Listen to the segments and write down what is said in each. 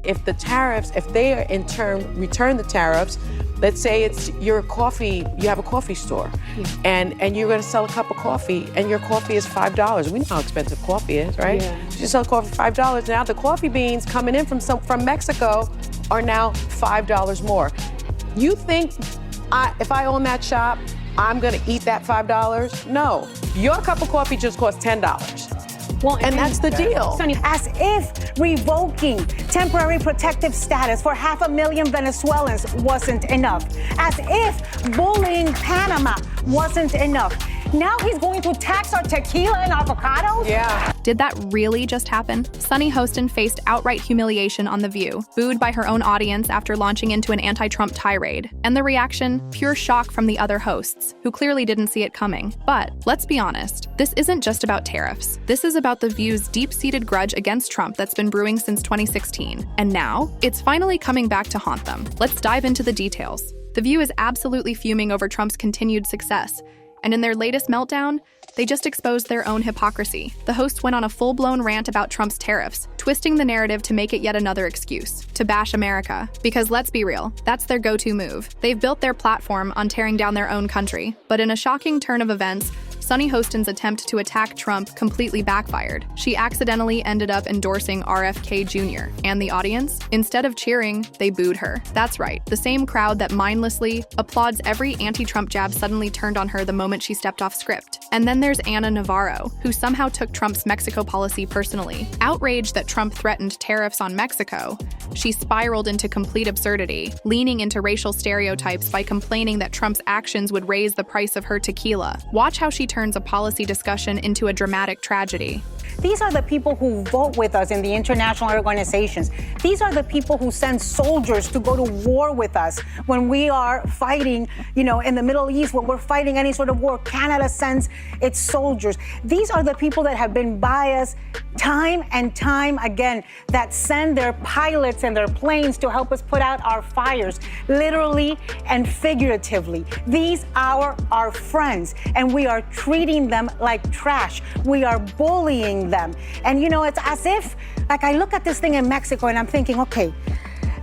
if the tariffs, if they are in turn return the tariffs, let's say it's your coffee, you have a coffee store, and you're gonna sell a cup of coffee, and your coffee is $5. We know how expensive coffee is, right? Yeah. You sell coffee for $5. Now the coffee beans coming in from Mexico are now $5 more. You think if I own that shop, I'm gonna eat that $5? No, your cup of coffee just costs $10. Well, and that's the deal. As if revoking temporary protective status for 500,000 Venezuelans wasn't enough. As if bullying Panama wasn't enough. Now he's going to tax our tequila and avocados? Yeah. Did that really just happen? Sunny Hostin faced outright humiliation on The View, booed by her own audience after launching into an anti-Trump tirade. And the reaction? Pure shock from the other hosts, who clearly didn't see it coming. But let's be honest, this isn't just about tariffs. This is about The View's deep-seated grudge against Trump that's been brewing since 2016. And now, it's finally coming back to haunt them. Let's dive into the details. The View is absolutely fuming over Trump's continued success. And in their latest meltdown, they just exposed their own hypocrisy. The host went on a full-blown rant about Trump's tariffs, twisting the narrative to make it yet another excuse, to bash America. Because let's be real, that's their go-to move. They've built their platform on tearing down their own country. But in a shocking turn of events, Sunny Hostin's attempt to attack Trump completely backfired. She accidentally ended up endorsing RFK Jr., and the audience, instead of cheering, they booed her. That's right, the same crowd that mindlessly applauds every anti-Trump jab suddenly turned on her the moment she stepped off script. And then there's Ana Navarro, who somehow took Trump's Mexico policy personally. Outraged that Trump threatened tariffs on Mexico, she spiraled into complete absurdity, leaning into racial stereotypes by complaining that Trump's actions would raise the price of her tequila. Watch how she turns a policy discussion into a dramatic tragedy. These are the people who vote with us in the international organizations. These are the people who send soldiers to go to war with us when we are fighting, in the Middle East, when we're fighting any sort of war. Canada sends its soldiers. These are the people that have been by us time and time again, that send their pilots and their planes to help us put out our fires, literally and figuratively. These are our friends, and we are treating them like trash. We are bullying them. And it's as if, I look at this thing in Mexico and I'm thinking, okay,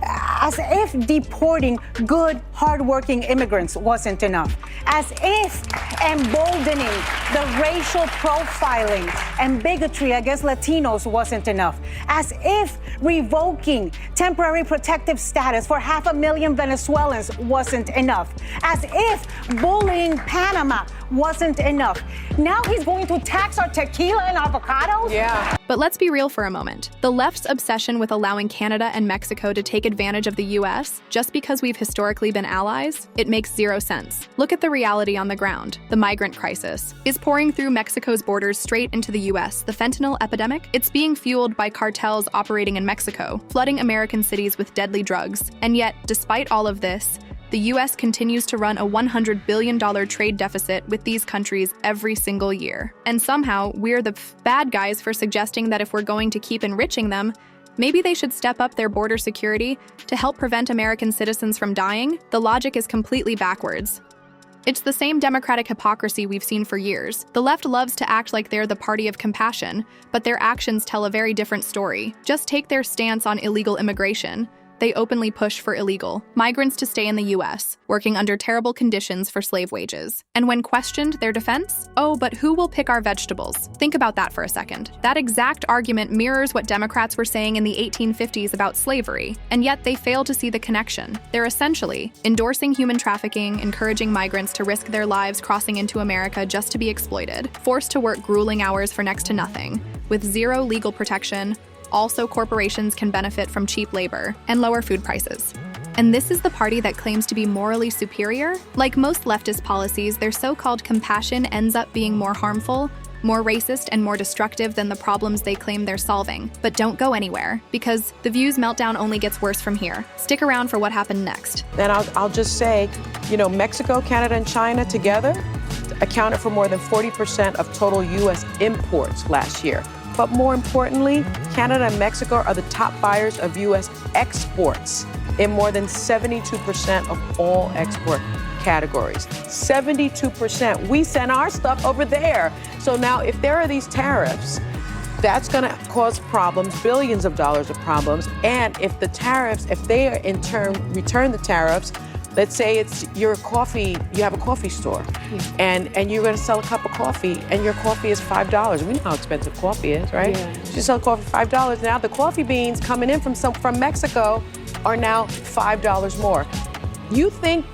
as if deporting good, hardworking immigrants wasn't enough. As if emboldening the racial profiling and bigotry against Latinos wasn't enough. As if revoking temporary protective status for 500,000 Venezuelans wasn't enough. As if bullying Panama wasn't enough. Now he's going to tax our tequila and avocados? Yeah. But let's be real for a moment. The left's obsession with allowing Canada and Mexico to take advantage of the US just because we've historically been allies, it makes zero sense. Look at the reality on the ground. The migrant crisis is pouring through Mexico's borders straight into the US. The fentanyl epidemic, it's being fueled by cartels operating in Mexico, flooding American cities with deadly drugs. And yet, despite all of this, the US continues to run a $100 billion trade deficit with these countries every single year. And somehow, we're the bad guys for suggesting that if we're going to keep enriching them, maybe they should step up their border security to help prevent American citizens from dying. The logic is completely backwards. It's the same democratic hypocrisy we've seen for years. The left loves to act like they're the party of compassion, but their actions tell a very different story. Just take their stance on illegal immigration. They openly push for illegal migrants to stay in the US, working under terrible conditions for slave wages. And when questioned, their defense? Oh, but who will pick our vegetables? Think about that for a second. That exact argument mirrors what Democrats were saying in the 1850s about slavery, and yet they fail to see the connection. They're essentially endorsing human trafficking, encouraging migrants to risk their lives crossing into America just to be exploited, forced to work grueling hours for next to nothing, with zero legal protection. Also, corporations can benefit from cheap labor and lower food prices. And this is the party that claims to be morally superior? Like most leftist policies, their so-called compassion ends up being more harmful, more racist, and more destructive than the problems they claim they're solving. But don't go anywhere, because The View's meltdown only gets worse from here. Stick around for what happened next. And I'll just say, Mexico, Canada, and China together accounted for more than 40% of total U.S. imports last year. But more importantly, Canada and Mexico are the top buyers of U.S. exports in more than 72% of all export categories. 72%. We send our stuff over there. So now if there are these tariffs, That's going to cause problems, billions of dollars of problems. And if the tariffs, if they are in turn return the tariffs, let's say it's your coffee, you have a coffee store, and you're going to sell a cup of coffee, and your coffee is $5. We know how expensive coffee is, right? Yeah. You sell coffee for $5. Now the coffee beans coming in from Mexico are now $5 more. You think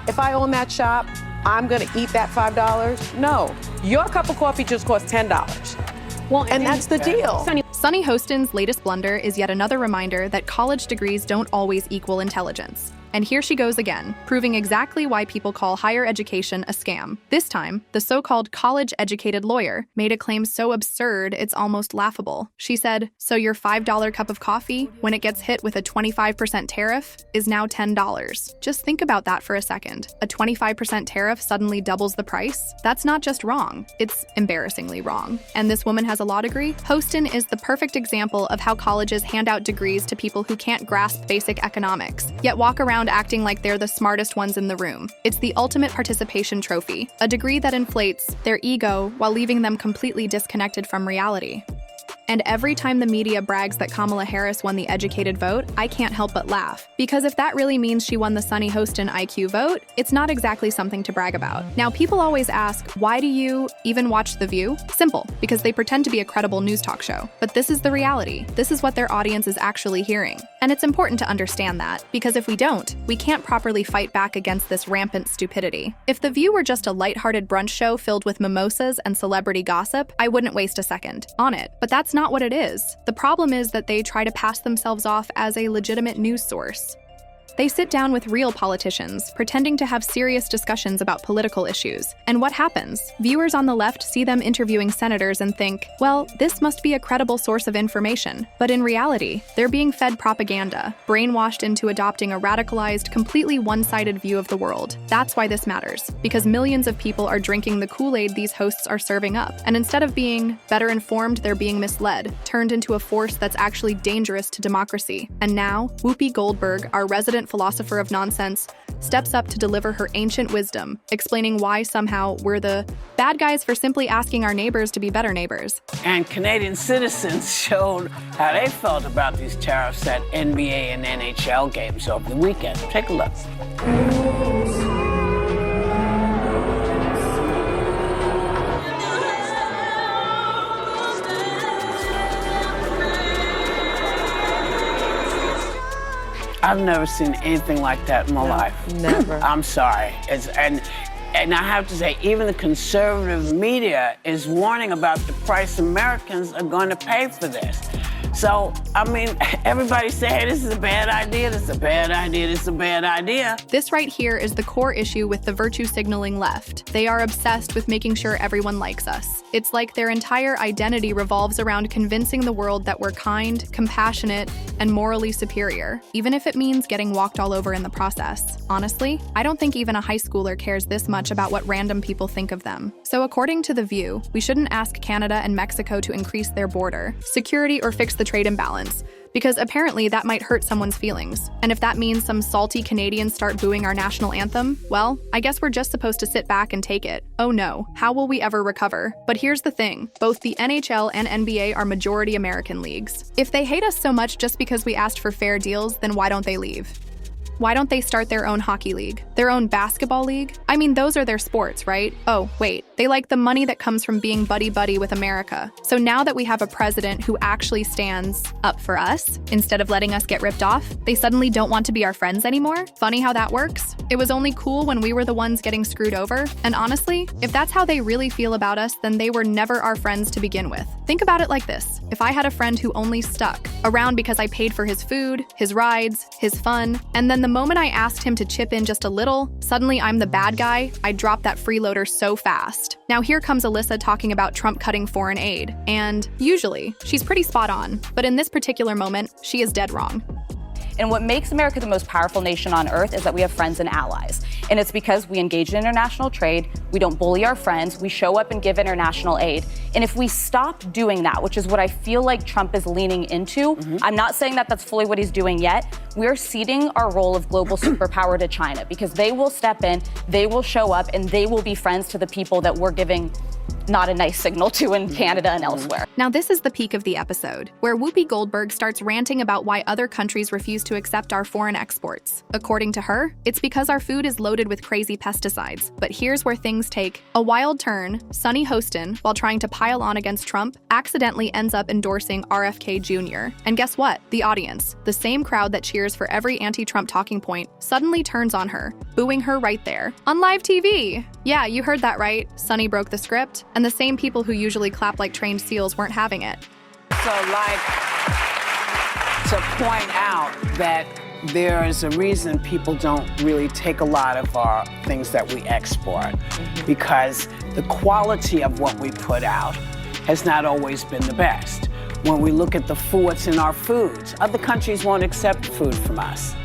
if I own that shop, I'm going to eat that $5? No. Your cup of coffee just costs $10. Well, and that's the deal. Sunny Hostin's latest blunder is yet another reminder that college degrees don't always equal intelligence. And here she goes again, proving exactly why people call higher education a scam. This time, the so-called college-educated lawyer made a claim so absurd it's almost laughable. She said, so your $5 cup of coffee, when it gets hit with a 25% tariff, is now $10. Just think about that for a second. A 25% tariff suddenly doubles the price? That's not just wrong, it's embarrassingly wrong. And this woman has a law degree? Hostin is the perfect example of how colleges hand out degrees to people who can't grasp basic economics, yet walk around acting like they're the smartest ones in the room. It's the ultimate participation trophy, a degree that inflates their ego while leaving them completely disconnected from reality. And every time the media brags that Kamala Harris won the educated vote, I can't help but laugh. Because if that really means she won the Sunny Hostin IQ vote, it's not exactly something to brag about. Now, people always ask, why do you even watch The View? Simple, because they pretend to be a credible news talk show. But this is the reality. This is what their audience is actually hearing. And it's important to understand that, because if we don't, we can't properly fight back against this rampant stupidity. If The View were just a lighthearted brunch show filled with mimosas and celebrity gossip, I wouldn't waste a second on it. But that's not what it is. The problem is that they try to pass themselves off as a legitimate news source. They sit down with real politicians, pretending to have serious discussions about political issues. And what happens? Viewers on the left see them interviewing senators and think, well, this must be a credible source of information. But in reality, they're being fed propaganda, brainwashed into adopting a radicalized, completely one-sided view of the world. That's why this matters, because millions of people are drinking the Kool-Aid these hosts are serving up. And instead of being better informed, they're being misled, turned into a force that's actually dangerous to democracy. And now, Whoopi Goldberg, our resident philosopher of nonsense, steps up to deliver her ancient wisdom, explaining why somehow we're the bad guys for simply asking our neighbors to be better neighbors. And Canadian citizens showed how they felt about these tariffs at NBA and NHL games over the weekend. Take a look. I've never seen anything like that in my life. Never. I'm sorry. And I have to say, even the conservative media is warning about the price Americans are going to pay for this. So, I mean, everybody say, hey, this is a bad idea, this is a bad idea, this is a bad idea. This right here is the core issue with the virtue signaling left. They are obsessed with making sure everyone likes us. It's like their entire identity revolves around convincing the world that we're kind, compassionate, and morally superior, even if it means getting walked all over in the process. Honestly, I don't think even a high schooler cares this much about what random people think of them. So according to The View, we shouldn't ask Canada and Mexico to increase their border, security, or fix the trade imbalance, because apparently that might hurt someone's feelings. And if that means some salty Canadians start booing our national anthem, well, I guess we're just supposed to sit back and take it. Oh no, how will we ever recover? But here's the thing, both the NHL and NBA are majority American leagues. If they hate us so much just because we asked for fair deals, then why don't they leave? Why don't they start their own hockey league? Their own basketball league? I mean, those are their sports, right? Oh, wait, they like the money that comes from being buddy-buddy with America. So now that we have a president who actually stands up for us, instead of letting us get ripped off, they suddenly don't want to be our friends anymore? Funny how that works? It was only cool when we were the ones getting screwed over. And honestly, if that's how they really feel about us, then they were never our friends to begin with. Think about it like this. If I had a friend who only stuck around because I paid for his food, his rides, his fun, and then the moment I asked him to chip in just a little, suddenly I'm the bad guy, I'd drop that freeloader so fast. Now here comes Alyssa talking about Trump cutting foreign aid, and usually, she's pretty spot on, but in this particular moment, she is dead wrong. And what makes America the most powerful nation on earth is that we have friends and allies. And it's because we engage in international trade, we don't bully our friends, we show up and give international aid. And if we stop doing that, which is what I feel like Trump is leaning into, I'm not saying that that's fully what he's doing yet, we're ceding our role of global superpower to China because they will step in, they will show up, and they will be friends to the people that we're giving not a nice signal to in Canada and elsewhere. Now this is the peak of the episode, where Whoopi Goldberg starts ranting about why other countries refuse to accept our foreign exports. According to her, it's because our food is loaded with crazy pesticides. But here's where things take a wild turn. Sonny Hostin, while trying to pile on against Trump, accidentally ends up endorsing RFK Jr. And guess what? The audience, the same crowd that cheers for every anti-Trump talking point, suddenly turns on her, booing her right there, on live TV. Yeah, you heard that right. Sonny broke the script, and the same people who usually clap like trained seals weren't having it. So, like, to point out that there is a reason people don't really take a lot of our things that we export, because the quality of what we put out has not always been the best. When we look at the what's in our foods, other countries won't accept food from us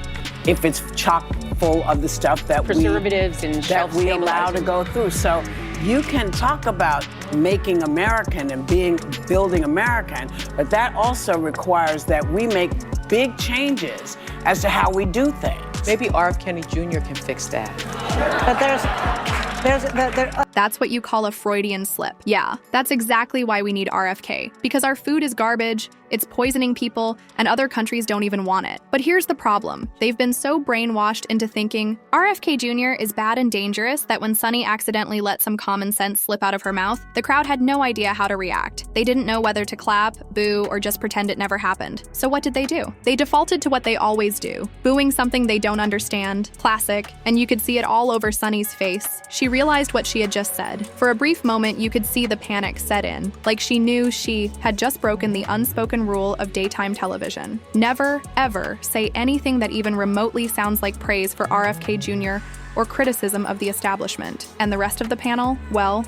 if it's chock full of the stuff that preservatives and shelf we allow to go through. So you can talk about making American and building American, but that also requires that we make big changes as to how we do things. Maybe R.F. Kennedy Jr. can fix that. But That's what you call a Freudian slip. Yeah, that's exactly why we need RFK. Because our food is garbage, it's poisoning people, and other countries don't even want it. But here's the problem. They've been so brainwashed into thinking RFK Jr. is bad and dangerous that when Sonny accidentally let some common sense slip out of her mouth, the crowd had no idea how to react. They didn't know whether to clap, boo, or just pretend it never happened. So what did they do? They defaulted to what they always do, booing something they don't understand, classic, and you could see it all over Sonny's face. She realized what she had just said. For a brief moment, you could see the panic set in, like she knew she had just broken the unspoken rule of daytime television. Never, ever say anything that even remotely sounds like praise for RFK Jr. or criticism of the establishment. And the rest of the panel, well,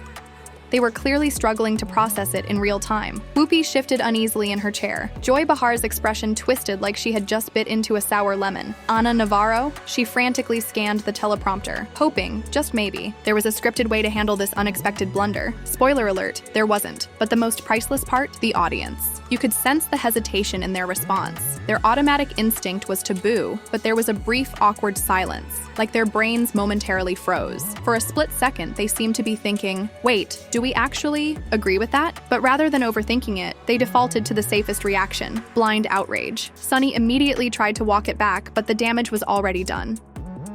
they were clearly struggling to process it in real time. Whoopi shifted uneasily in her chair. Joy Bahar's expression twisted like she had just bit into a sour lemon. Ana Navarro, she frantically scanned the teleprompter, hoping, just maybe, there was a scripted way to handle this unexpected blunder. Spoiler alert, there wasn't. But the most priceless part, the audience. You could sense the hesitation in their response. Their automatic instinct was to boo, but there was a brief, awkward silence, like their brains momentarily froze. For a split second, they seemed to be thinking, wait, do we actually agree with that? But rather than overthinking it, they defaulted to the safest reaction, blind outrage. Sonny immediately tried to walk it back, but the damage was already done.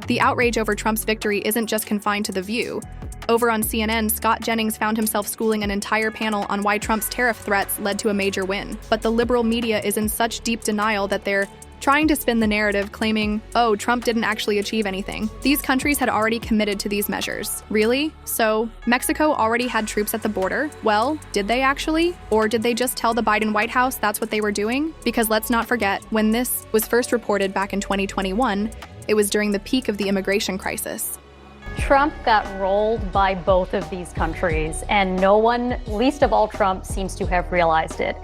The outrage over Trump's victory isn't just confined to The View. Over on CNN, Scott Jennings found himself schooling an entire panel on why Trump's tariff threats led to a major win. But the liberal media is in such deep denial that they're trying to spin the narrative, claiming, oh, Trump didn't actually achieve anything. These countries had already committed to these measures. Really? So, Mexico already had troops at the border? Well, did they actually? Or did they just tell the Biden White House that's what they were doing? Because let's not forget, when this was first reported back in 2021, it was during the peak of the immigration crisis. Trump got rolled by both of these countries, and no one, least of all Trump, seems to have realized it.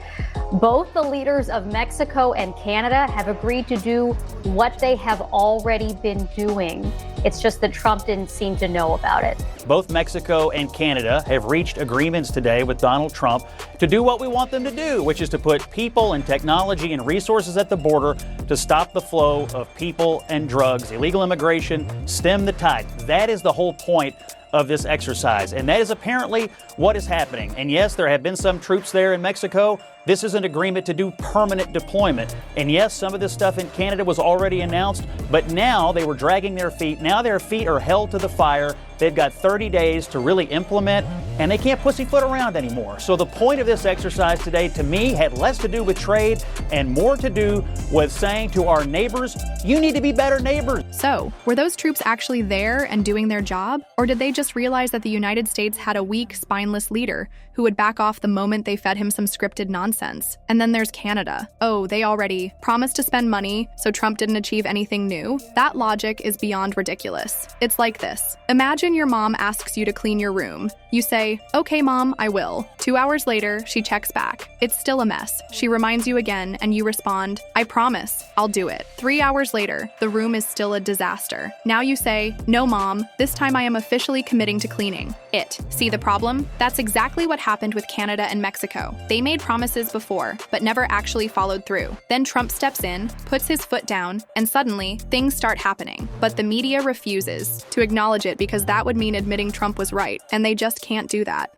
Both the leaders of Mexico and Canada have agreed to do what they have already been doing. It's just that Trump didn't seem to know about it. Both Mexico and Canada have reached agreements today with Donald Trump to do what we want them to do, which is to put people and technology and resources at the border to stop the flow of people and drugs, illegal immigration, stem the tide. That is the whole point of this exercise, and that is apparently what is happening. And yes, there have been some troops there in Mexico. This is an agreement to do permanent deployment. And yes, some of this stuff in Canada was already announced, but now they were dragging their feet. Now their feet are held to the fire. They've got 30 days to really implement, and they can't pussyfoot around anymore. So the point of this exercise today, to me, had less to do with trade and more to do with saying to our neighbors, you need to be better neighbors. So, were those troops actually there and doing their job? Or did they just realize that the United States had a weak, spineless leader who would back off the moment they fed him some scripted nonsense? And then there's Canada. Oh, they already promised to spend money, so Trump didn't achieve anything new? That logic is beyond ridiculous. It's like this. Imagine your mom asks you to clean your room. You say, okay, Mom, I will. 2 hours later, she checks back. It's still a mess. She reminds you again, and you respond, I promise, I'll do it. 3 hours later, the room is still a disaster. Now you say, no, Mom, this time I am officially committing to cleaning it. See the problem? That's exactly what happened with Canada and Mexico. They made promises before, but never actually followed through. Then Trump steps in, puts his foot down, and suddenly, things start happening. But the media refuses to acknowledge it because that would mean admitting Trump was right, and they just can't do that.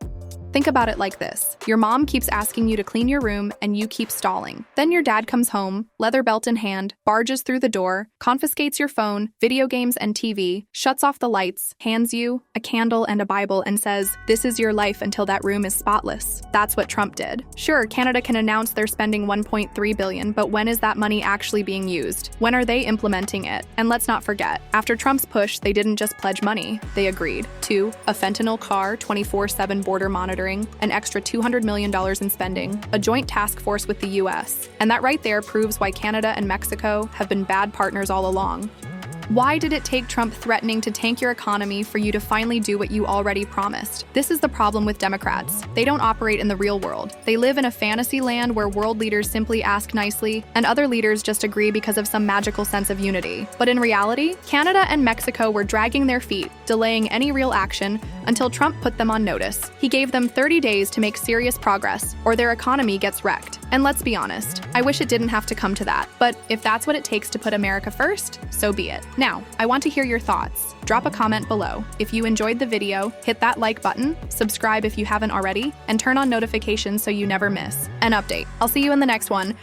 Think about it like this. Your mom keeps asking you to clean your room and you keep stalling. Then your dad comes home, leather belt in hand, barges through the door, confiscates your phone, video games and TV, shuts off the lights, hands you a candle and a Bible and says, "This is your life until that room is spotless." That's what Trump did. Sure, Canada can announce they're spending $1.3 billion, but when is that money actually being used? When are they implementing it? And let's not forget, after Trump's push, they didn't just pledge money, they agreed to a fentanyl car, 24/7 border monitoring, an extra $200 million in spending, a joint task force with the US. And that right there proves why Canada and Mexico have been bad partners all along. Why did it take Trump threatening to tank your economy for you to finally do what you already promised? This is the problem with Democrats. They don't operate in the real world. They live in a fantasy land where world leaders simply ask nicely, and other leaders just agree because of some magical sense of unity. But in reality, Canada and Mexico were dragging their feet, delaying any real action, until Trump put them on notice. He gave them 30 days to make serious progress, or their economy gets wrecked. And let's be honest, I wish it didn't have to come to that. But if that's what it takes to put America first, so be it. Now, I want to hear your thoughts. Drop a comment below. If you enjoyed the video, hit that like button, subscribe if you haven't already, and turn on notifications so you never miss an update. I'll see you in the next one.